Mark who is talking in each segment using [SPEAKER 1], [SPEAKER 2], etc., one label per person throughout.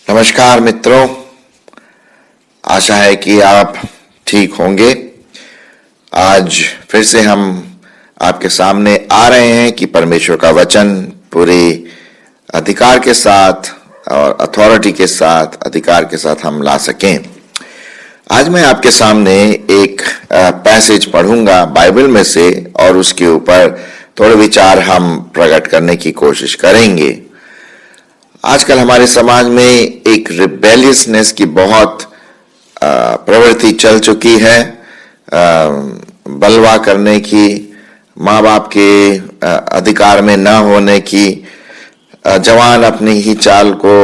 [SPEAKER 1] नमस्कार मित्रों, आशा है कि आप ठीक होंगे। आज फिर से हम आपके सामने आ रहे हैं कि परमेश्वर का वचन पूरे अधिकार के साथ और अथॉरिटी के साथ, अधिकार के साथ हम ला सकें। आज मैं आपके सामने एक पैसेज पढ़ूंगा बाइबल में से और उसके ऊपर थोड़े विचार हम प्रकट करने की कोशिश करेंगे। आजकल हमारे समाज में एक रिबेलियसनेस की बहुत प्रवृत्ति चल चुकी है, बलवा करने की, माँ बाप के अधिकार में न होने की, जवान अपनी ही चाल को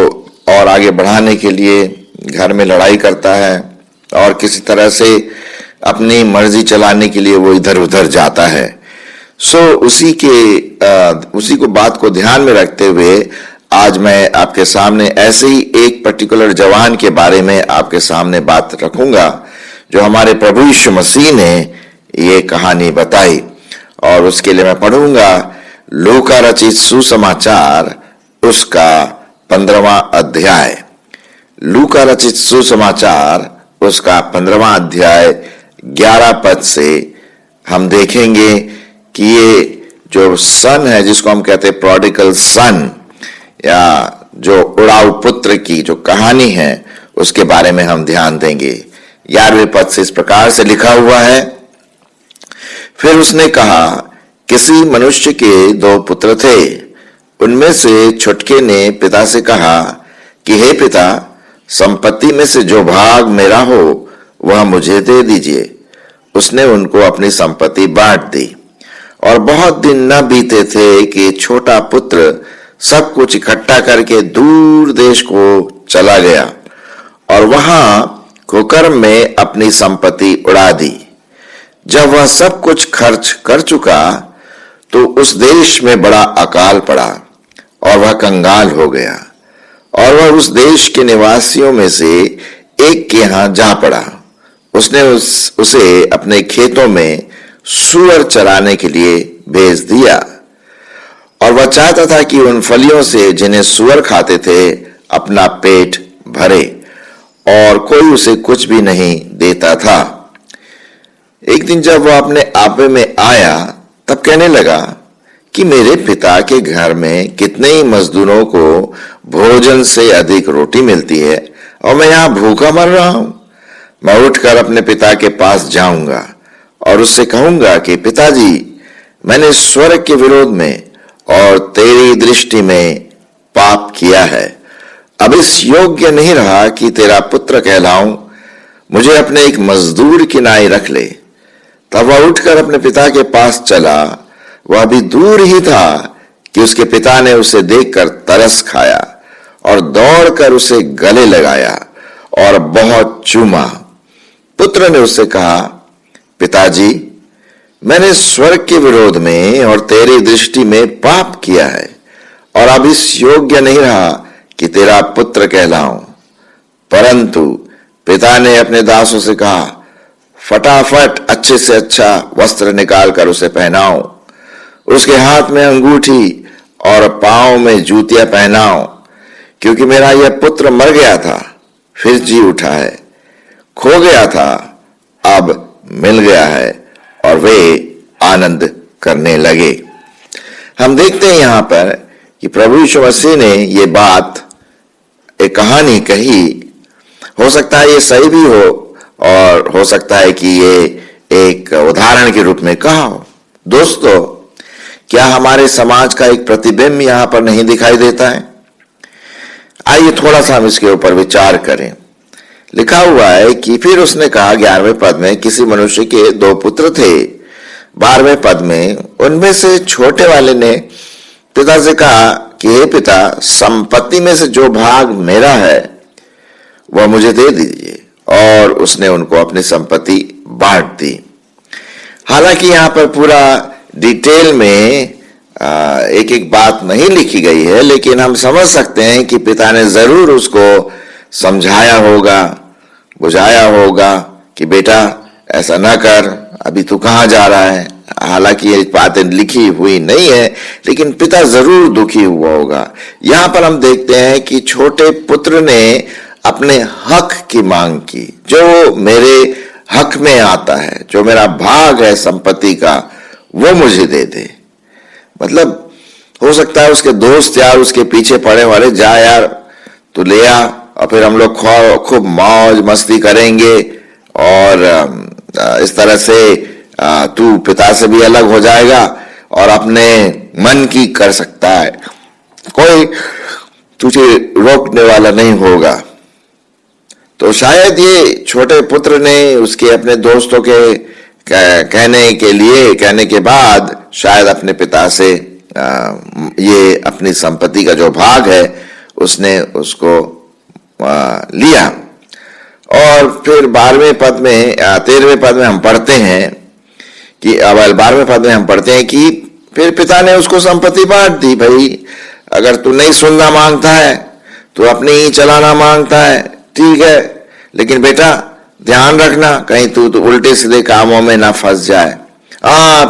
[SPEAKER 1] और आगे बढ़ाने के लिए घर में लड़ाई करता है और किसी तरह से अपनी मर्जी चलाने के लिए वो इधर उधर जाता है। उसी को बात को ध्यान में रखते हुए आज मैं आपके सामने ऐसे ही एक पर्टिकुलर जवान के बारे में आपके सामने बात रखूंगा जो हमारे प्रभु यीशु मसीह ने ये कहानी बताई। और उसके लिए मैं पढ़ूंगा लूका रचित सुसमाचार उसका 15वां अध्याय। लूका रचित सुसमाचार उसका 15वां अध्याय 11 पद से हम देखेंगे कि ये जो सन है, जिसको हम कहते हैं प्रोडिगल सन, या जो उड़ाऊ पुत्र की जो कहानी है, उसके बारे में हम ध्यान देंगे। 11वें पद से इस प्रकार से लिखा हुआ है, फिर उसने कहा, किसी मनुष्य के 2 पुत्र थे। उनमें से छुटके ने पिता से कहा कि हे पिता, संपत्ति में से जो भाग मेरा हो वह मुझे दे दीजिए। उसने उनको अपनी संपत्ति बांट दी। और बहुत दिन न बीते थे कि छोटा पुत्र सब कुछ इकट्ठा करके दूर देश को चला गया और वहां कुकर्म में अपनी संपत्ति उड़ा दी। जब वह सब कुछ खर्च कर चुका तो उस देश में बड़ा अकाल पड़ा और वह कंगाल हो गया और वह उस देश के निवासियों में से एक के यहां जा पड़ा। उसने उसे अपने खेतों में सूअर चराने के लिए भेज दिया और वह चाहता था कि उन फलियों से जिन्हें सूअर खाते थे अपना पेट भरे, और कोई उसे कुछ भी नहीं देता था। एक दिन जब वह अपने आपे में आया तब कहने लगा कि मेरे पिता के घर में कितने ही मजदूरों को भोजन से अधिक रोटी मिलती है और मैं यहां भूखा मर रहा हूं। मैं उठकर अपने पिता के पास जाऊंगा और उससे कहूंगा कि पिताजी, मैंने स्वर्ग के विरोध में और तेरी दृष्टि में पाप किया है। अब इस योग्य नहीं रहा कि तेरा पुत्र कहलाऊं। मुझे अपने एक मजदूर की नाई रख ले। तब वह उठकर अपने पिता के पास चला। वह भी दूर ही था कि उसके पिता ने उसे देखकर तरस खाया और दौड़कर उसे गले लगाया और बहुत चूमा। पुत्र ने उससे कहा, पिताजी, मैंने स्वर्ग के विरोध में और तेरी दृष्टि में पाप किया है और अब इस योग्य नहीं रहा कि तेरा पुत्र कहलाऊं। परंतु पिता ने अपने दासों से कहा, फटाफट अच्छे से अच्छा वस्त्र निकाल कर उसे पहनाओ, उसके हाथ में अंगूठी और पांव में जूतियां पहनाओ, क्योंकि मेरा यह पुत्र मर गया था फिर जी उठा है, खो गया था अब मिल गया है, और वे आनंद करने लगे। हम देखते हैं यहां पर कि प्रभु यीशु मसीह ने ये बात, एक कहानी कही। हो सकता है ये सही भी हो और हो सकता है कि ये एक उदाहरण के रूप में कहा हो। दोस्तों, क्या हमारे समाज का एक प्रतिबिंब यहां पर नहीं दिखाई देता है? आइए थोड़ा सा हम इसके ऊपर विचार करें। लिखा हुआ है कि फिर उसने कहा 11वें पद में, किसी मनुष्य के 2 पुत्र थे। 12वें पद में, उनमें से छोटे वाले ने पिता से कहा कि हे पिता, संपत्ति में से जो भाग मेरा है वह मुझे दे दीजिए, और उसने उनको अपनी संपत्ति बांट दी। हालांकि यहां पर पूरा डिटेल में एक एक बात नहीं लिखी गई है, लेकिन हम समझ सकते हैं कि पिता ने जरूर उसको समझाया होगा, बुझाया होगा कि बेटा ऐसा ना कर, अभी तू कहाँ जा रहा है। हालांकि ये बातें लिखी हुई नहीं है, लेकिन पिता जरूर दुखी हुआ होगा। यहां पर हम देखते हैं कि छोटे पुत्र ने अपने हक की मांग की, जो मेरे हक में आता है, जो मेरा भाग है संपत्ति का, वो मुझे दे दे। मतलब हो सकता है उसके दोस्त यार उसके पीछे पड़े वाले, जा यार तू ले आ और फिर हम लोग खूब मौज मस्ती करेंगे, और इस तरह से तू पिता से भी अलग हो जाएगा और अपने मन की कर सकता है, कोई तुझे रोकने वाला नहीं होगा। तो शायद ये छोटे पुत्र ने उसके अपने दोस्तों के कहने के बाद शायद अपने पिता से ये अपनी संपत्ति का जो भाग है उसने उसको लिया। और फिर 13वें पद में हम पढ़ते हैं कि 12वें पद में हम पढ़ते हैं कि फिर पिता ने उसको संपत्ति बांट दी। भाई अगर तू नहीं सुनना मांगता है, तू अपने ही चलाना मांगता है, ठीक है, लेकिन बेटा ध्यान रखना कहीं तू उल्टे सीधे कामों में ना फंस जाए।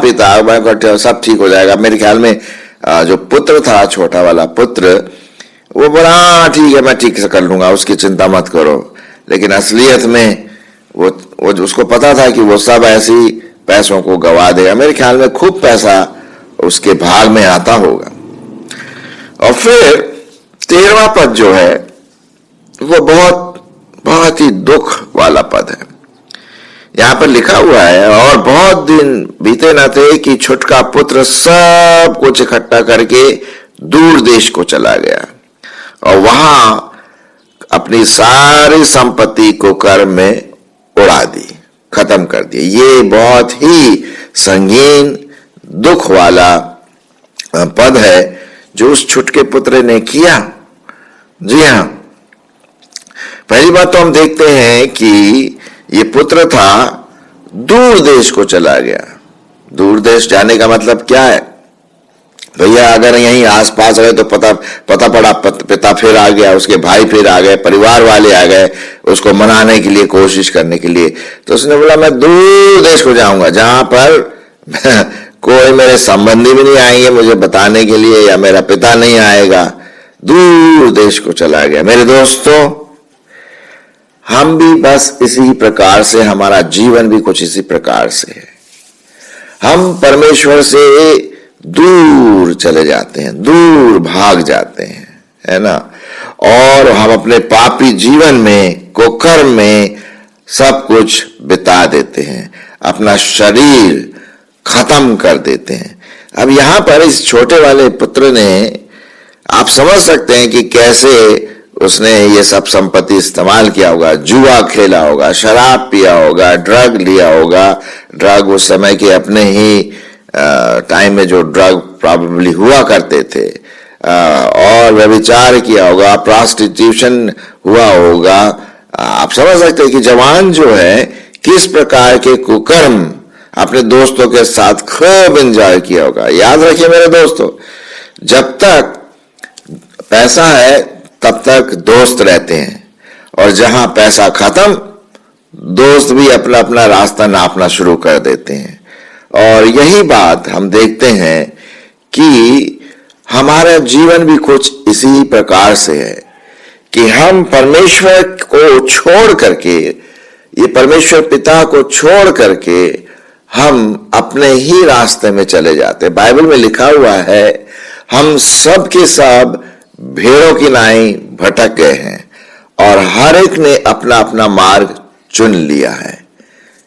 [SPEAKER 1] पिता सब ठीक हो जाएगा। मेरे ख्याल में जो पुत्र था, छोटा वाला पुत्र, वो बोला ठीक है मैं ठीक से कर लूंगा, उसकी चिंता मत करो। लेकिन असलियत में वो उसको पता था कि वो सब ऐसी पैसों को गवा देगा। मेरे ख्याल में खूब पैसा उसके भाग में आता होगा। और फिर 13वां पद जो है वो बहुत ही दुख वाला पद है। यहां पर लिखा हुआ है, और बहुत दिन बीते न थे कि छुटका पुत्र सब कुछ इकट्ठा करके दूर देश को चला गया और वहां अपनी सारी संपत्ति को कर में उड़ा दी, खत्म कर दी। ये बहुत ही संगीन दुख वाला पद है जो उस छुटके पुत्र ने किया। जी हां, पहली बात तो हम देखते हैं कि ये पुत्र था, दूर देश को चला गया। दूर देश जाने का मतलब क्या है भैया? अगर यहीं आसपास रहे तो पता पड़ा पिता फिर आ गया, उसके भाई फिर आ गए, परिवार वाले आ गए उसको मनाने के लिए, कोशिश करने के लिए। तो उसने बोला मैं दूर देश को जाऊंगा जहां पर कोई मेरे संबंधी भी नहीं आएंगे मुझे बताने के लिए, या मेरा पिता नहीं आएगा। दूर देश को चला गया। मेरे दोस्तों, हम भी बस इसी प्रकार से, हमारा जीवन भी कुछ इसी प्रकार से है। हम परमेश्वर से दूर चले जाते हैं, दूर भाग जाते हैं, है ना, और हम अपने पापी जीवन में, कुकर्म में सब कुछ बिता देते हैं, अपना शरीर खत्म कर देते हैं। अब यहां पर इस छोटे वाले पुत्र ने, आप समझ सकते हैं कि कैसे उसने ये सब संपत्ति इस्तेमाल किया होगा। जुआ खेला होगा, शराब पिया होगा, ड्रग लिया होगा। ड्रग उस समय के अपने ही टाइम में जो ड्रग प्रॉबेबली हुआ करते थे, और व्यभिचार किया होगा, प्रॉस्टिट्यूशन हुआ होगा। आप समझ सकते हैं कि जवान जो है किस प्रकार के कुकर्म अपने दोस्तों के साथ खूब एंजॉय किया होगा। याद रखिए मेरे दोस्तों, जब तक पैसा है तब तक दोस्त रहते हैं, और जहां पैसा खत्म, दोस्त भी अपना अपना रास्ता नापना शुरू कर देते हैं। और यही बात हम देखते हैं कि हमारा जीवन भी कुछ इसी प्रकार से है कि हम परमेश्वर को छोड़ करके, ये परमेश्वर पिता को छोड़ करके हम अपने ही रास्ते में चले जाते। बाइबल में लिखा हुआ है, हम सब के सब भेड़ों की नाई भटक गए हैं और हर एक ने अपना अपना मार्ग चुन लिया है।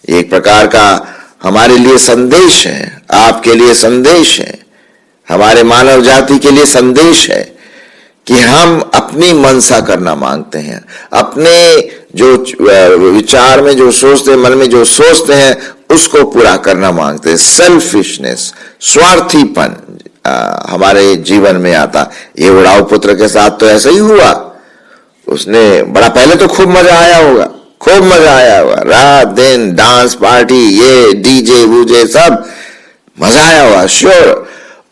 [SPEAKER 1] एक प्रकार का हमारे लिए संदेश है, आपके लिए संदेश है, हमारे मानव जाति के लिए संदेश है कि हम अपनी मनसा करना मांगते हैं। अपने जो विचार में जो सोचते हैं, मन में जो सोचते हैं, उसको पूरा करना मांगते हैं। सेल्फिशनेस, स्वार्थीपन हमारे जीवन में आता। ये उड़ाऊ पुत्र के साथ तो ऐसा ही हुआ। उसने बड़ा, पहले तो खूब मजा आया होगा, खूब मजा आया होगा, रात दिन डांस पार्टी, ये डीजे वूजे सब मजा आया होगा, श्योर।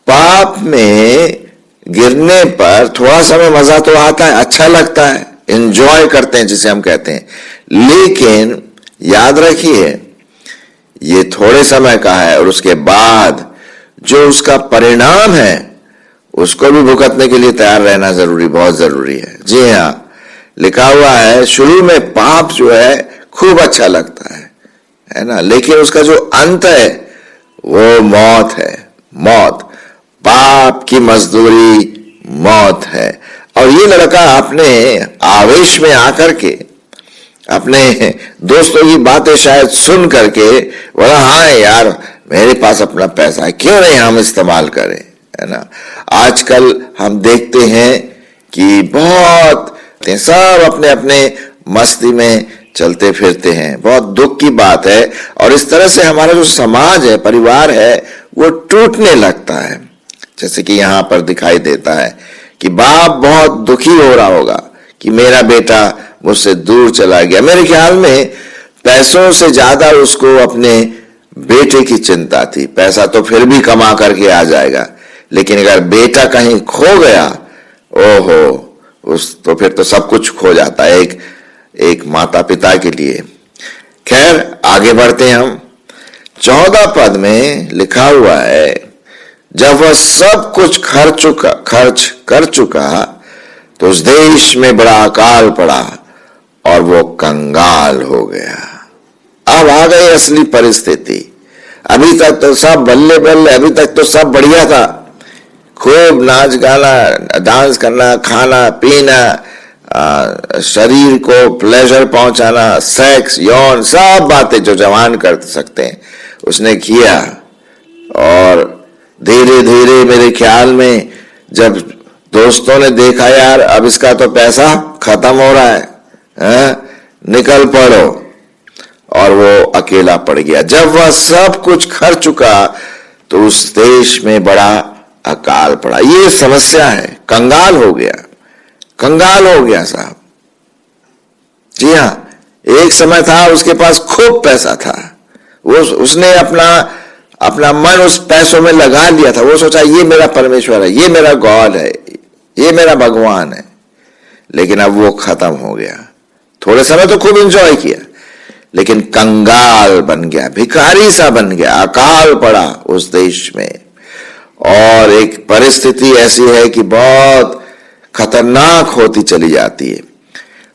[SPEAKER 1] पाप में गिरने पर थोड़ा समय मजा तो आता है, अच्छा लगता है, एंजॉय करते हैं जिसे हम कहते हैं। लेकिन याद रखिए ये थोड़े समय का है और उसके बाद जो उसका परिणाम है उसको भी भुगतने के लिए तैयार रहना जरूरी, बहुत जरूरी है। जी हाँ, लिखा हुआ है शुरू में पाप जो है खूब अच्छा लगता है ना, लेकिन उसका जो अंत है वो मौत है। मौत, पाप की मजदूरी मौत है। और ये लड़का अपने आवेश में आकर के अपने दोस्तों की बातें शायद सुन करके बोला, हाँ यार मेरे पास अपना पैसा है, क्यों नहीं हम इस्तेमाल करें, है ना। आजकल हम देखते हैं कि बहुत सब अपने अपने मस्ती में चलते फिरते हैं, बहुत दुख की बात है। और इस तरह से हमारा जो समाज है, परिवार है, वो टूटने लगता है। जैसे कि यहां पर दिखाई देता है कि बाप बहुत दुखी हो रहा होगा कि मेरा बेटा मुझसे दूर चला गया। मेरे ख्याल में पैसों से ज्यादा उसको अपने बेटे की चिंता थी। पैसा तो फिर भी कमा करके आ जाएगा, लेकिन अगर बेटा कहीं खो गया, ओहो, तो फिर तो सब कुछ खो जाता है एक माता पिता के लिए। खैर आगे बढ़ते हैं हम। 14 पद में लिखा हुआ है, जब वह सब कुछ खर्च कर चुका तो उस देश में बड़ा अकाल पड़ा और वो कंगाल हो गया। अब आ गई असली परिस्थिति। अभी तक तो सब बल्ले बल्ले, अभी तक तो सब बढ़िया था, खूब नाच गाना, डांस करना, खाना पीना, शरीर को प्लेजर पहुंचाना, सेक्स, यौन, सब बातें जो जवान कर सकते हैं उसने किया। और धीरे धीरे मेरे ख्याल में जब दोस्तों ने देखा, यार अब इसका तो पैसा खत्म हो रहा है, निकल पड़ो, और वो अकेला पड़ गया। जब वह सब कुछ खर्च चुका तो उस देश में बड़ा अकाल पड़ा। ये समस्या है, कंगाल हो गया, कंगाल हो गया साहब। जी हाँ, एक समय था उसके पास खूब पैसा था, उसने अपना मन उस पैसों में लगा लिया था। वो सोचा ये मेरा परमेश्वर है, ये मेरा गॉड है, ये मेरा भगवान है। लेकिन अब वो खत्म हो गया। थोड़े समय तो खूब एंजॉय किया, लेकिन कंगाल बन गया, भिखारी सा बन गया, अकाल पड़ा उस देश में। और एक परिस्थिति ऐसी है कि बहुत खतरनाक होती चली जाती है।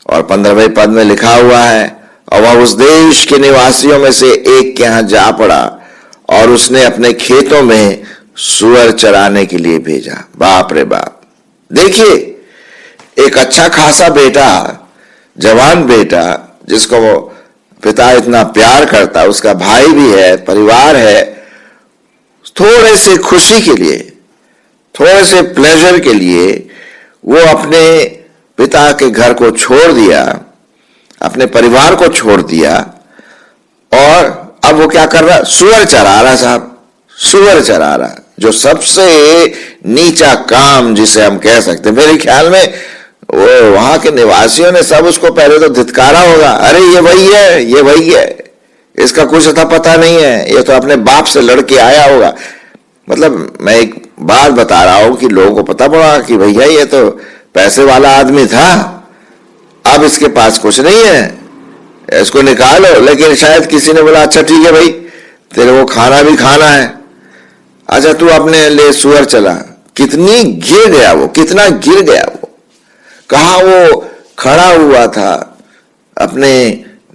[SPEAKER 1] और 15वें पद में लिखा हुआ है, और वह उस देश के निवासियों में से एक के यहां जा पड़ा और उसने अपने खेतों में सुअर चराने के लिए भेजा। बाप रे बाप। देखिए, एक अच्छा खासा बेटा, जवान बेटा, जिसको वो पिता इतना प्यार करता, उसका भाई भी है, परिवार है, थोड़े से खुशी के लिए, थोड़े से प्लेजर के लिए वो अपने पिता के घर को छोड़ दिया, अपने परिवार को छोड़ दिया, और अब वो क्या कर रहा? सुअर चरा रहा साहब, सुअर चरा रहा, जो सबसे नीचा काम जिसे हम कह सकते हैं। मेरे ख्याल में वो वहां के निवासियों ने सब उसको पहले तो धित्कारा होगा, अरे ये वही है, ये वही है, इसका कुछ अता पता नहीं है, ये तो अपने बाप से लड़के आया होगा। मतलब मैं एक बात बता रहा हूं कि लोगों को पता पड़ा कि भैया ये तो पैसे वाला आदमी था, अब इसके पास कुछ नहीं है, इसको निकालो। लेकिन शायद किसी ने बोला, अच्छा ठीक है भाई, तेरे को खाना भी खाना है, अच्छा तू अपने ले सुअर चला। कितनी गिर गया वो, कितना गिर गया वो। कहा वो खड़ा हुआ था अपने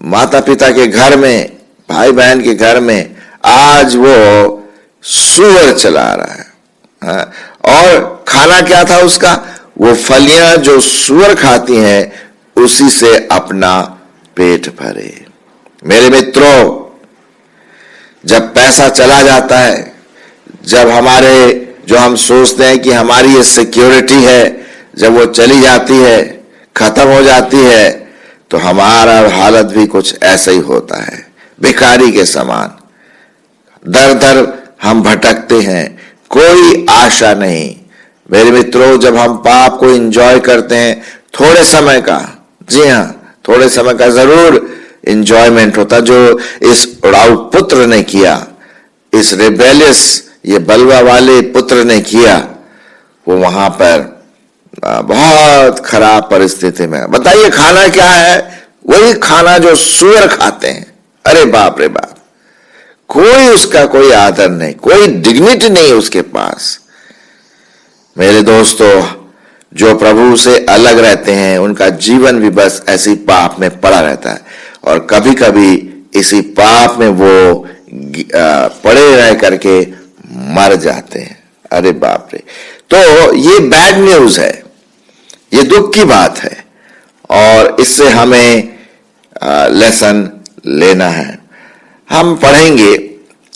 [SPEAKER 1] माता पिता के घर में, भाई बहन के घर में, आज वो सुअर चला रहा है। और खाना क्या था उसका? वो फलियां जो सुअर खाती हैं उसी से अपना पेट भरे। मेरे मित्रों, जब पैसा चला जाता है, जब हमारे जो हम सोचते हैं कि हमारी ये सिक्योरिटी है, जब वो चली जाती है, खत्म हो जाती है, तो हमारा हालत भी कुछ ऐसा ही होता है, भिखारी के समान। दर दर हम भटकते हैं, कोई आशा नहीं। मेरे मित्रों, जब हम पाप को एंजॉय करते हैं थोड़े समय का, जी हाँ, थोड़े समय का जरूर एंजॉयमेंट होता, जो इस उड़ाऊ पुत्र ने किया, इस रेबेलियस, ये बलवा वाले पुत्र ने किया, वो वहां पर बहुत खराब परिस्थिति में। बताइए खाना क्या है? वही खाना जो सुअर खाते हैं। अरे बाप रे बाप, कोई उसका कोई आदर नहीं, कोई डिग्निटी नहीं उसके पास। मेरे दोस्तों, जो प्रभु से अलग रहते हैं उनका जीवन भी बस ऐसी पाप में पड़ा रहता है, और कभी कभी इसी पाप में वो पड़े रह करके मर जाते हैं। अरे बाप रे! तो ये बैड न्यूज है, ये दुख की बात है, और इससे हमें लेसन लेना है। हम पढ़ेंगे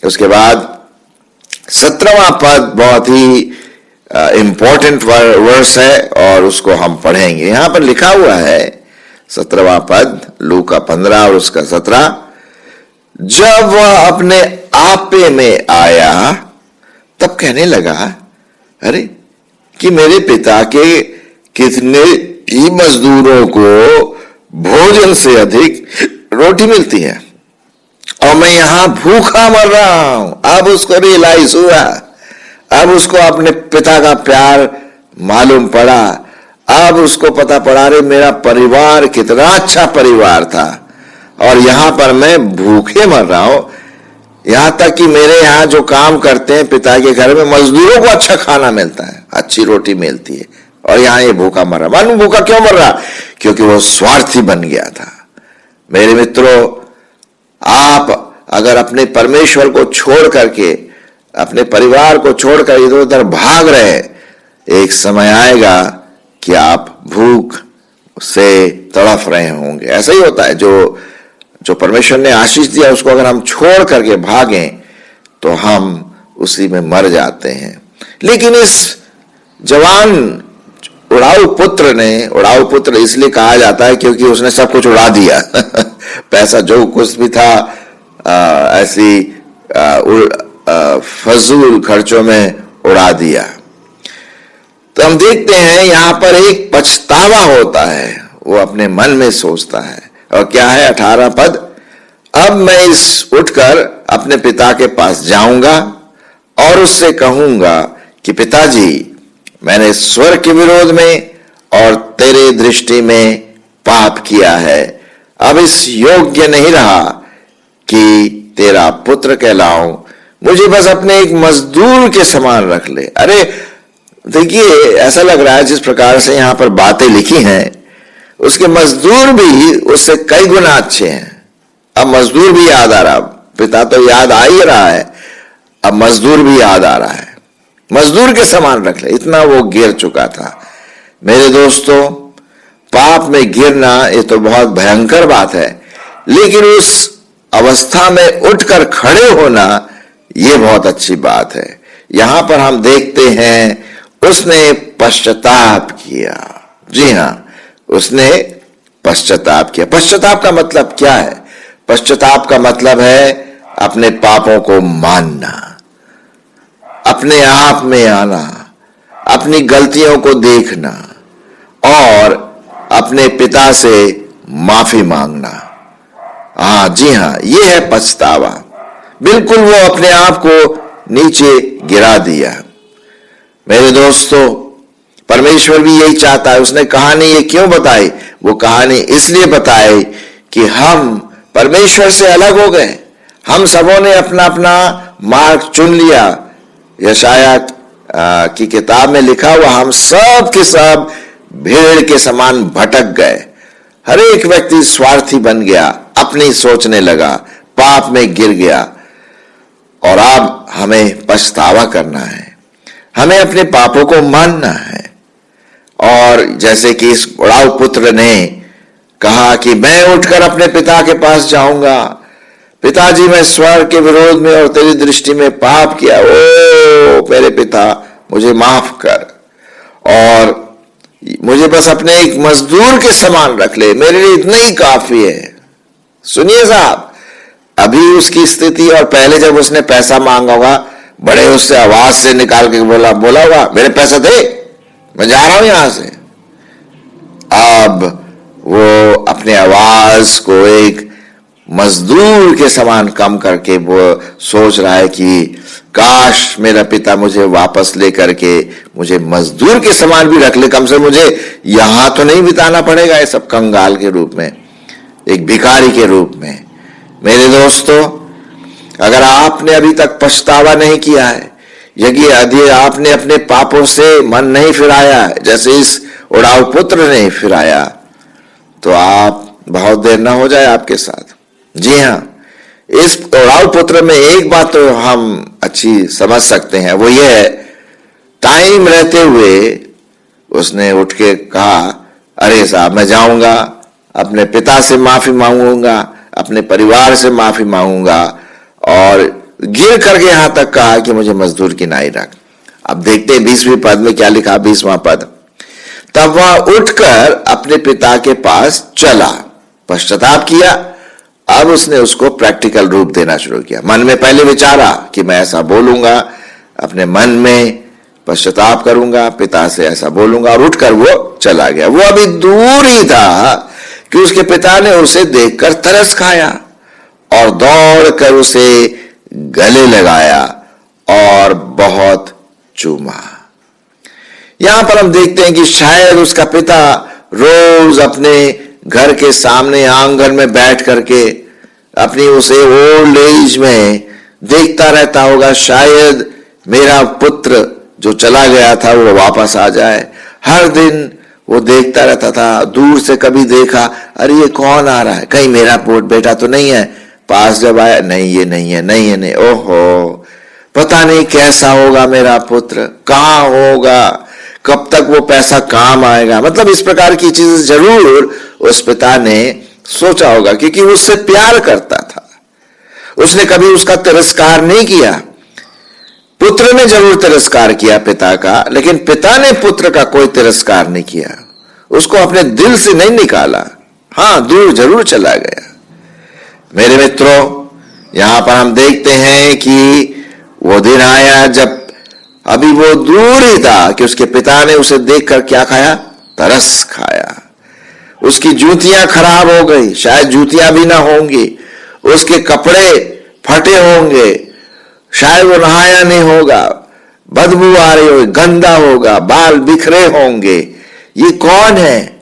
[SPEAKER 1] उसके बाद 17वां पद, बहुत ही इंपॉर्टेंट वर्स है, और उसको हम पढ़ेंगे। यहां पर लिखा हुआ है 17वां पद, लूका 15 और उसका 17, जब वह अपने आपे में आया तब कहने लगा, अरे कि मेरे पिता के कितने ही मजदूरों को भोजन से अधिक रोटी मिलती है, और मैं यहां भूखा मर रहा हूं। अब उसको रियलाइज हुआ, अब उसको अपने पिता का प्यार मालूम पड़ा, अब उसको पता पड़ा, रे मेरा परिवार कितना अच्छा परिवार था, और यहां पर मैं भूखे मर रहा हूं। यहां तक कि मेरे यहां जो काम करते हैं पिता के घर में, मजदूरों को अच्छा खाना मिलता है, अच्छी रोटी मिलती है, और यहां ये भूखा मर रहा। मालूम भूखा क्यों मर रहा? क्योंकि वो स्वार्थी बन गया था। मेरे मित्रों, आप अगर अपने परमेश्वर को छोड़ करके, अपने परिवार को छोड़कर इधर उधर भाग रहे, एक समय आएगा कि आप भूख से तड़फ रहे होंगे। ऐसा ही होता है, जो परमेश्वर ने आशीष दिया उसको अगर हम छोड़ करके भागें तो हम उसी में मर जाते हैं। लेकिन इस जवान उड़ाऊ पुत्र इसलिए कहा जाता है क्योंकि उसने सब कुछ उड़ा दिया पैसा जो कुछ भी था ऐसी फजूल खर्चों में उड़ा दिया। तो हम देखते हैं यहां पर एक पछतावा होता है, वो अपने मन में सोचता है, और क्या है 18 पद, अब मैं उठकर अपने पिता के पास जाऊंगा और उससे कहूंगा कि पिताजी, मैंने स्वर्ग के विरोध में और तेरे दृष्टि में पाप किया है, अब इस योग्य नहीं रहा कि तेरा पुत्र कहलाऊं, मुझे बस अपने एक मजदूर के समान रख ले। अरे देखिए, ऐसा लग रहा है जिस प्रकार से यहां पर बातें लिखी हैं, उसके मजदूर भी उससे कई गुना अच्छे हैं। अब मजदूर भी याद आ रहा, पिता तो याद आ ही रहा है, अब मजदूर भी याद आ रहा है, मजदूर के समान रख ले, इतना वो गिर चुका था। मेरे दोस्तों, पाप में गिरना ये तो बहुत भयंकर बात है, लेकिन उस अवस्था में उठकर खड़े होना ये बहुत अच्छी बात है। यहां पर हम देखते हैं उसने पश्चाताप किया। जी हां, उसने पश्चाताप किया। पश्चाताप का मतलब क्या है? पश्चाताप का मतलब है अपने पापों को मानना, अपने आप में आना, अपनी गलतियों को देखना और अपने पिता से माफी मांगना। हाँ जी हाँ, ये है पछतावा। बिल्कुल वो अपने आप को नीचे गिरा दिया। मेरे दोस्तों, परमेश्वर भी यही चाहता है। उसने कहानी ये क्यों बताई? वो कहानी इसलिए बताई कि हम परमेश्वर से अलग हो गए, हम सबों ने अपना अपना मार्ग चुन लिया। यशाया की किताब में लिखा हुआ, हम सब के सब भेड़ के समान भटक गए। हर एक व्यक्ति स्वार्थी बन गया, अपनी सोचने लगा, पाप में गिर गया। और अब हमें पछतावा करना है, हमें अपने पापों को मानना है। और जैसे कि इस उड़ाऊ पुत्र ने कहा कि मैं उठकर अपने पिता के पास जाऊंगा, पिताजी मैं स्वर्ग के विरोध में और तेरी दृष्टि में पाप किया, ओ मेरे पिता मुझे माफ कर, और मुझे बस अपने एक मजदूर के समान रख ले, मेरे लिए इतना ही काफी है। सुनिए साहब, अभी उसकी स्थिति और पहले जब उसने पैसा मांगा होगा, बड़े उससे आवाज से निकाल के बोला होगा, मेरे पैसा दे, मैं जा रहा हूं यहां से। अब वो अपने आवाज को एक मजदूर के समान कम करके वो सोच रहा है कि काश मेरा पिता मुझे वापस लेकर के मुझे मजदूर के समान भी रख ले, कम से मुझे यहां तो नहीं बिताना पड़ेगा ये सब कंगाल के रूप में, एक भिखारी के रूप में। मेरे दोस्तों, अगर आपने अभी तक पछतावा नहीं किया है, यदि आपने अपने पापों से मन नहीं फिराया जैसे इस उड़ाऊ पुत्र ने फिराया, तो आप बहुत देर ना हो जाए आपके साथ। जी हां, इस उड़ाऊ पुत्र में एक बात तो हम अच्छी समझ सकते हैं, वो ये है, टाइम रहते हुए उसने उठ के कहा, अरे साहब मैं जाऊंगा, अपने पिता से माफी मांगूंगा, अपने परिवार से माफी मांगूंगा, और गिर करके यहां तक कहा कि मुझे मजदूर की नाई रख। अब देखते हैं 20वीं पद में क्या लिखा। 20वां पद, तब वह उठकर अपने पिता के पास चला, पश्चाताप किया। अब उसने उसको प्रैक्टिकल रूप देना शुरू किया। मन में पहले विचारा कि मैं ऐसा बोलूंगा, अपने मन में पश्चाताप करूंगा, पिता से ऐसा बोलूंगा, और उठकर वो चला गया। वो अभी दूर ही था कि उसके पिता ने उसे देखकर तरस खाया और दौड़कर उसे गले लगाया और बहुत चूमा। यहां पर हम देखते हैं कि शायद उसका पिता रोज अपने घर के सामने आंगन में बैठ करके अपनी उसे ओल्ड एज में देखता रहता होगा, शायद मेरा पुत्र जो चला गया था वो वापस आ जाए। हर दिन वो देखता रहता था, दूर से कभी देखा, अरे ये कौन आ रहा है, कहीं मेरा बेटा तो नहीं है। पास जब आया, नहीं ये नहीं है, नहीं है, नहीं, ओहो पता नहीं कैसा होगा मेरा पुत्र, कहां होगा, कब तक वो पैसा काम आएगा। मतलब इस प्रकार की चीज जरूर उस पिता ने सोचा होगा, क्योंकि उससे प्यार करता था। उसने कभी उसका तिरस्कार नहीं किया। पुत्र ने जरूर तिरस्कार किया पिता का, लेकिन पिता ने पुत्र का कोई तिरस्कार नहीं किया, उसको अपने दिल से नहीं निकाला। हां, दूर जरूर चला गया। मेरे मित्रों, यहां पर हम देखते हैं कि वो दिन आया जब अभी वो दूर ही था कि उसके पिता ने उसे देखकर क्या खाया, तरस खाया। उसकी जूतियां खराब हो गई, शायद जूतियां भी ना होंगी, उसके कपड़े फटे होंगे, शायद वो नहाया नहीं होगा, बदबू आ रही होगी, गंदा होगा, बाल बिखरे होंगे। ये कौन है,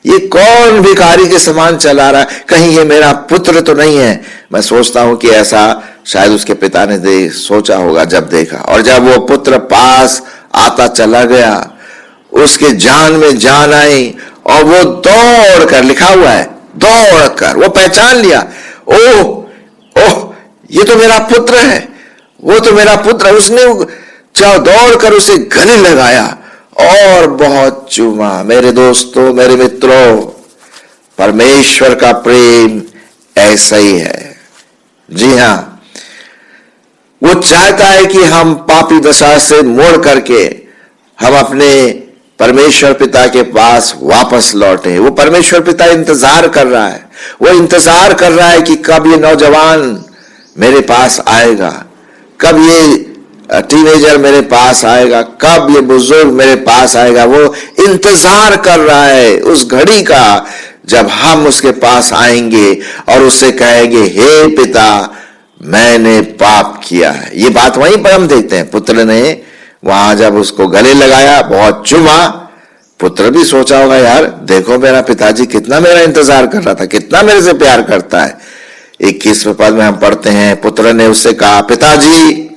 [SPEAKER 1] ये कौन भिखारी के समान चला रहा है, कहीं ये मेरा पुत्र तो नहीं है। मैं सोचता हूं कि ऐसा शायद उसके पिता ने सोचा होगा जब देखा। और जब वो पुत्र पास आता चला गया, उसके जान में जान आई और वो दौड़ कर, लिखा हुआ है दौड़ कर, वो पहचान लिया, ओह ओह ये तो मेरा पुत्र है, वो तो मेरा पुत्र है। उसने दौड़ कर उसे गले लगाया और बहुत चूमा। मेरे दोस्तों, मेरे मित्रों, परमेश्वर का प्रेम ऐसा ही है। जी हां, वो चाहता है कि हम पापी दशा से मोड़ करके हम अपने परमेश्वर पिता के पास वापस लौटे। वो परमेश्वर पिता इंतजार कर रहा है, वो इंतजार कर रहा है कि कब ये नौजवान मेरे पास आएगा, कब ये टीनेजर मेरे पास आएगा, कब ये बुजुर्ग मेरे पास आएगा। वो इंतजार कर रहा है उस घड़ी का जब हम उसके पास आएंगे और उससे कहेंगे, हे पिता मैंने पाप किया है। ये बात वहीं पर हम देखते हैं, पुत्र ने वहां जब उसको गले लगाया, बहुत चुमा। पुत्र भी सोचा होगा, यार देखो मेरा पिताजी कितना मेरा इंतजार कर रहा था, कितना मेरे से प्यार करता है। 21वें पद में हम पढ़ते हैं, पुत्र ने उससे कहा, पिताजी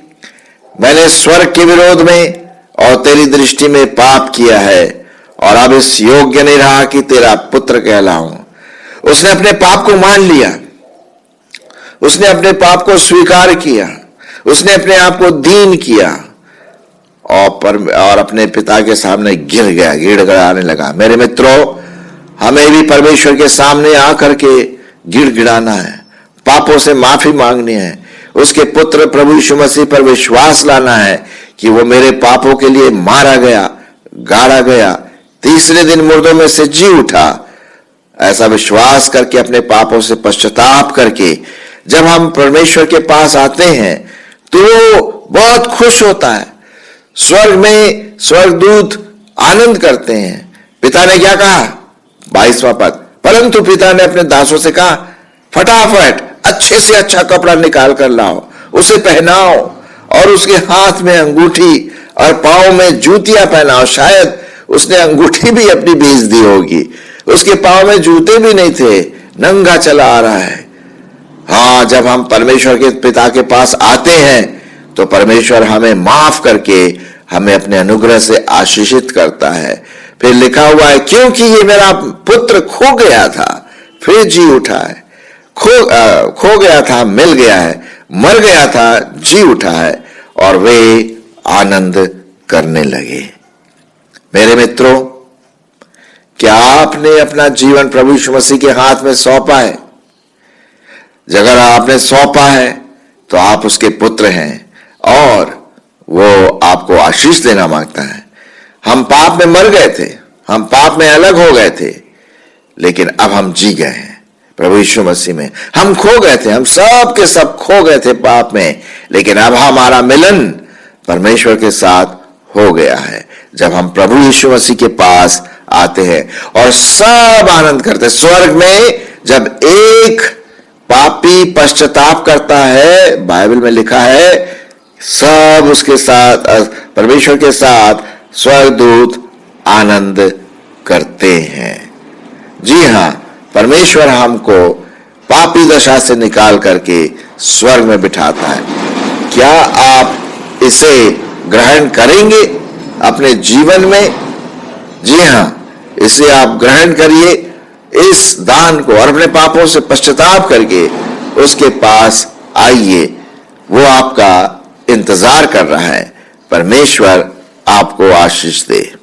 [SPEAKER 1] मैंने स्वर्ग के विरोध में और तेरी दृष्टि में पाप किया है और अब इस योग्य नहीं रहा कि तेरा पुत्र कहलाऊं। उसने अपने पाप को मान लिया, उसने अपने पाप को स्वीकार किया, उसने अपने आप को दीन किया और अपने पिता के सामने गिर गया, गिड़गिड़ाने लगा। मेरे मित्रों, हमें भी परमेश्वर के सामने आकर के गिड़गिड़ाना है, पापों से माफी मांगनी है, उसके पुत्र प्रभु यीशु मसीह पर विश्वास लाना है कि वो मेरे पापों के लिए मारा गया, गाड़ा गया, तीसरे दिन मुर्दों में से जी उठा। ऐसा विश्वास करके अपने पापों से पश्चाताप करके जब हम परमेश्वर के पास आते हैं तो वो बहुत खुश होता है। स्वर्ग में स्वर्गदूत आनंद करते हैं। पिता ने क्या कहा, 22वां पद, परंतु पिता ने अपने दासों से कहा, फटाफट अच्छे से अच्छा कपड़ा निकाल कर लाओ, उसे पहनाओ और उसके हाथ में अंगूठी और पांव में जूतियां पहनाओ। शायद उसने अंगूठी भी अपनी बेच दी होगी, उसके पांव में जूते भी नहीं थे, नंगा चला आ रहा है। हाँ, जब हम परमेश्वर के पिता के पास आते हैं तो परमेश्वर हमें माफ करके हमें अपने अनुग्रह से आशीषित करता है। फिर लिखा हुआ है, क्योंकि ये मेरा पुत्र खो गया था फिर जी उठा है, खो गया था मिल गया है, मर गया था जी उठा है, और वे आनंद करने लगे। मेरे मित्रों, क्या आपने अपना जीवन प्रभु यीशु मसीह के हाथ में सौंपा है? अगर आपने सौंपा है तो आप उसके पुत्र हैं और वो आपको आशीष देना मांगता है। हम पाप में मर गए थे, हम पाप में अलग हो गए थे, लेकिन अब हम जी गए हैं प्रभु यीशु मसीह में। हम खो गए थे, हम सब के सब खो गए थे पाप में, लेकिन अब हमारा मिलन परमेश्वर के साथ हो गया है जब हम प्रभु यीशु मसीह के पास आते हैं और सब आनंद करते हैं। स्वर्ग में जब एक पापी पश्चाताप करता है, बाइबल में लिखा है, सब उसके साथ, परमेश्वर के साथ स्वर्गदूत आनंद करते हैं। जी हां, परमेश्वर हमको पापी दशा से निकाल करके स्वर्ग में बिठाता है। क्या आप इसे ग्रहण करेंगे अपने जीवन में? जी हां, इसे आप ग्रहण करिए, इस दान को, और अपने पापों से पश्चाताप करके उसके पास आइए। वो आपका इंतजार कर रहा है। परमेश्वर आपको आशीष दे।